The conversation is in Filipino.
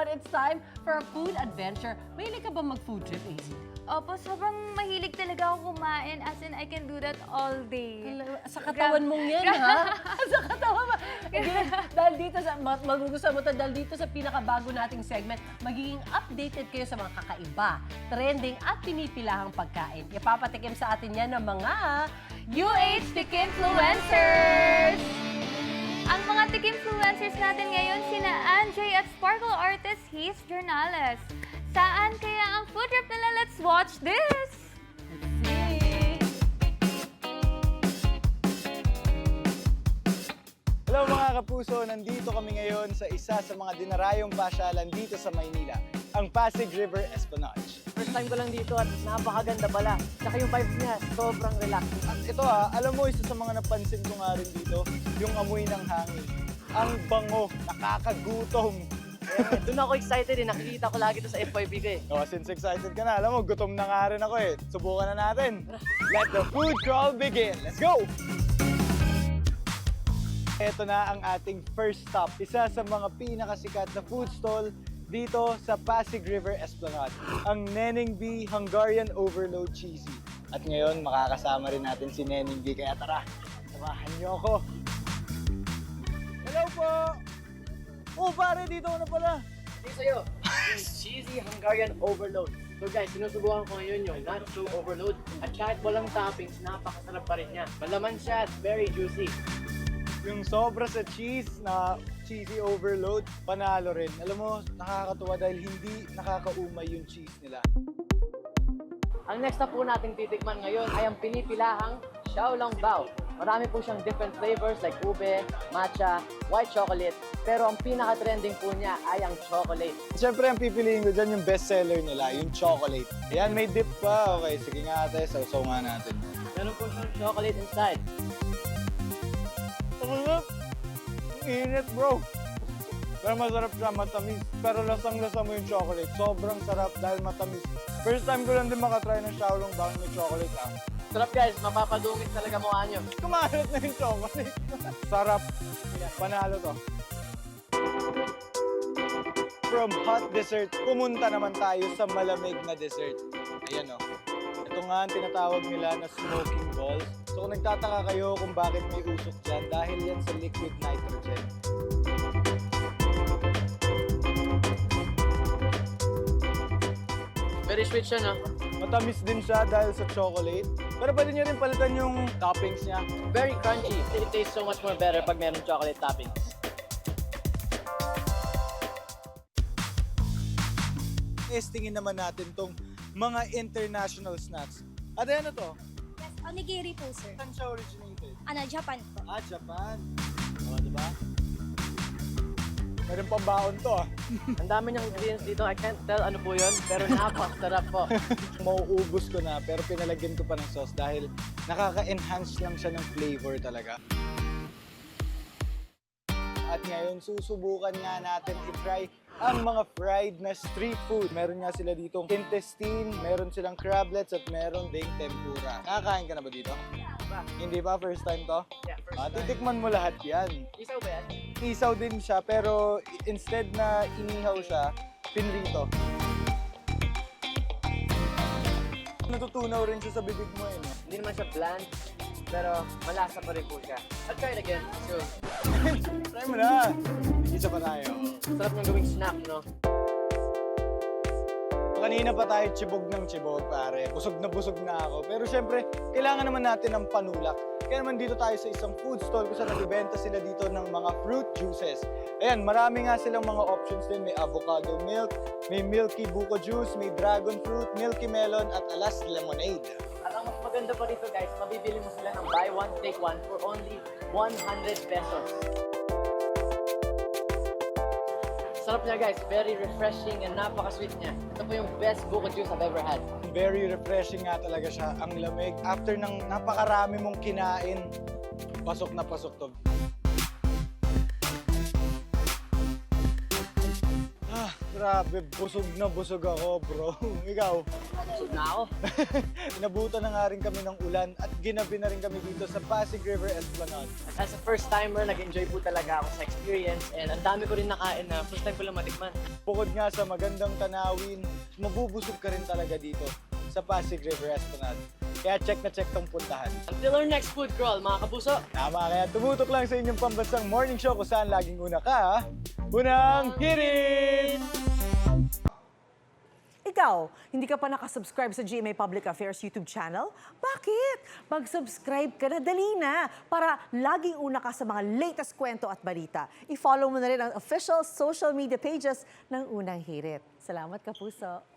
naman, it's time for a food adventure. Mahilig ka ba mag-food trip, AZ? Opo, sobrang mahilig talaga ako kumain. As in, I can do that all day. Sa katawan mong yan, ha? Sa katawan mo. Dahil dito sa, magugustuhan mo ito, dahil dito sa pinakabago nating segment, magiging updated kayo sa mga kakaiba, trending at pinipilahang pagkain. Ipapatikim sa atin yan ng mga UH Tikinfluencers! Ang mga Tikinfluencers natin ngayon, sina Andre at Sparkle Artist Heath Jornales. Saan kaya ang food trip nila? Let's watch this! Hello mga kapuso! Nandito kami ngayon sa isa sa mga dinarayong pasyalan dito sa Maynila, ang Pasig River Esplanade. First time ko lang dito at napakaganda pala. Saka yung vibes niya, sobrang relaxing. At ito alam mo, isa sa mga napansin ko nga rin dito, yung amoy ng hangin. Ang bango, nakakagutom. Doon ako excited eh. Nakikita ko lagi ito sa FYP ko eh. Since excited ka na, alam mo, gutom na nga rin ako eh. Subukan na natin. Let the food crawl begin! Let's go! Ito na ang ating first stop. Isa sa mga pinakasikat na food stall dito sa Pasig River Esplanade. Ang Neneng B Hungarian Overload Cheesy. At ngayon, makakasama rin natin si Neneng B. Kaya tara, samahan niyo ako. Hello po! Oh pare, dito ko na pala. Hindi sa'yo, yung cheesy Hungarian overload. So guys, sinusubukan ko ngayon yung nacho overload. At kahit walang toppings, napakasarap pa rin niya. Malaman siya at very juicy. Yung sobra sa cheese na cheesy overload, panalo rin. Alam mo, nakakatuwa dahil hindi nakakaumay yung cheese nila. Ang next na po nating titikman ngayon ay ang pinipilahang Xiaolong Bao. Marami po siyang different flavors like ube, matcha, white chocolate. Pero ang pinaka-trending po niya ay ang chocolate. Siyempre, ang pipiliin ko dyan yung bestseller nila, yung chocolate. Ayan, may dip pa. Okay, sige nga ate, sausaw nga natin. Meron po siyang chocolate inside. Ang init, bro. Pero masarap siya, matamis. Pero lasang-lasa mo yung chocolate. Sobrang sarap dahil matamis. First time ko lang din makatry ng Xiaolong Bao na chocolate, Sarap guys, mapapadungit talaga mukha nyo. Kumalat na yung chocolate. Sarap. Panalo to. From hot dessert, pumunta naman tayo sa malamig na dessert. Ayan o. Ito nga ang tinatawag nila na smoking balls. So kung nagtataka kayo kung bakit may usok dyan, dahil yan sa liquid nitrogen. Very sweet siya, no? Matamis din siya dahil sa chocolate. Pero pwede nyo rin palitan yung toppings niya. Very crunchy. It tastes so much more better pag meron chocolate toppings. Testingin naman natin tong mga international snacks. At ano to? Yes, onigiri po, sir. Saan siya originated? Japan po. Japan. O, diba? Meron pang baon to Ang dami niyang ingredients dito. I can't tell ano po yun, pero napakasarap po. Mauubos ko na pero pinalagyan ko pa ng sauce dahil nakaka-enhance lang siya ng flavor talaga. At ngayon, susubukan nga natin i-try ang mga fried na street food. Meron nga sila ditong intestine, meron silang crablets at meron ding tempura. Nakakain ka na ba dito? Hindi ba? First time to? Yeah, first time. Titikman mo lahat yan. Isaw ba yan? Isaw din siya pero instead na inihaw siya, pinrito. Natutunaw rin siya sa bibig mo eh, no? Hindi naman siya bland, pero malasa pa rin po siya. I'll try it again. So, Try mo na! Isa pa tayo. sarap niyang gawing snack, no? Kanina pa tayo chibog ng chibog, pare. Busog na ako. Pero syempre, kailangan naman natin ng panulak. Kaya naman dito tayo sa isang food stall kung saan nagbibenta sila dito ng mga fruit juices. Ayan, marami nga silang mga options din. May avocado milk, may milky buko juice, may dragon fruit, milky melon, at alas lemonade. At ang mas maganda pa rito guys, mabibili mo sila ng buy one, take one for only 100 pesos. Sarap niya guys, very refreshing and napaka-sweet niya. Ito po yung best buko juice I've ever had. Very refreshing nga talaga siya. Ang lamig. After ng napakarami mong kinain, pasok na pasok to. Grabe, busog na busog ako, bro. Ikaw? Busog na ako. Inabutan na nga rin kami ng ulan at ginabi na rin kami dito sa Pasig River Esplanade. As a first timer, nag-enjoy po talaga ako sa experience and ang dami ko rin nakain na first time ko lang matikman. Bukod nga sa magandang tanawin, mabubusog ka rin talaga dito sa Pasig River Esplanade. Kaya check na check tong puntahan. Until our next food crawl, mga kapuso! Tama, kaya tumutok lang sa inyong pambansang morning show kung saan laging una ka. Unang hirit! Ikaw, hindi ka pa nakasubscribe sa GMA Public Affairs YouTube channel? Bakit? Mag-subscribe ka na, dali na, para laging una ka sa mga latest kwento at balita. I-follow mo na rin ang official social media pages ng Unang Hirit. Salamat, Kapuso!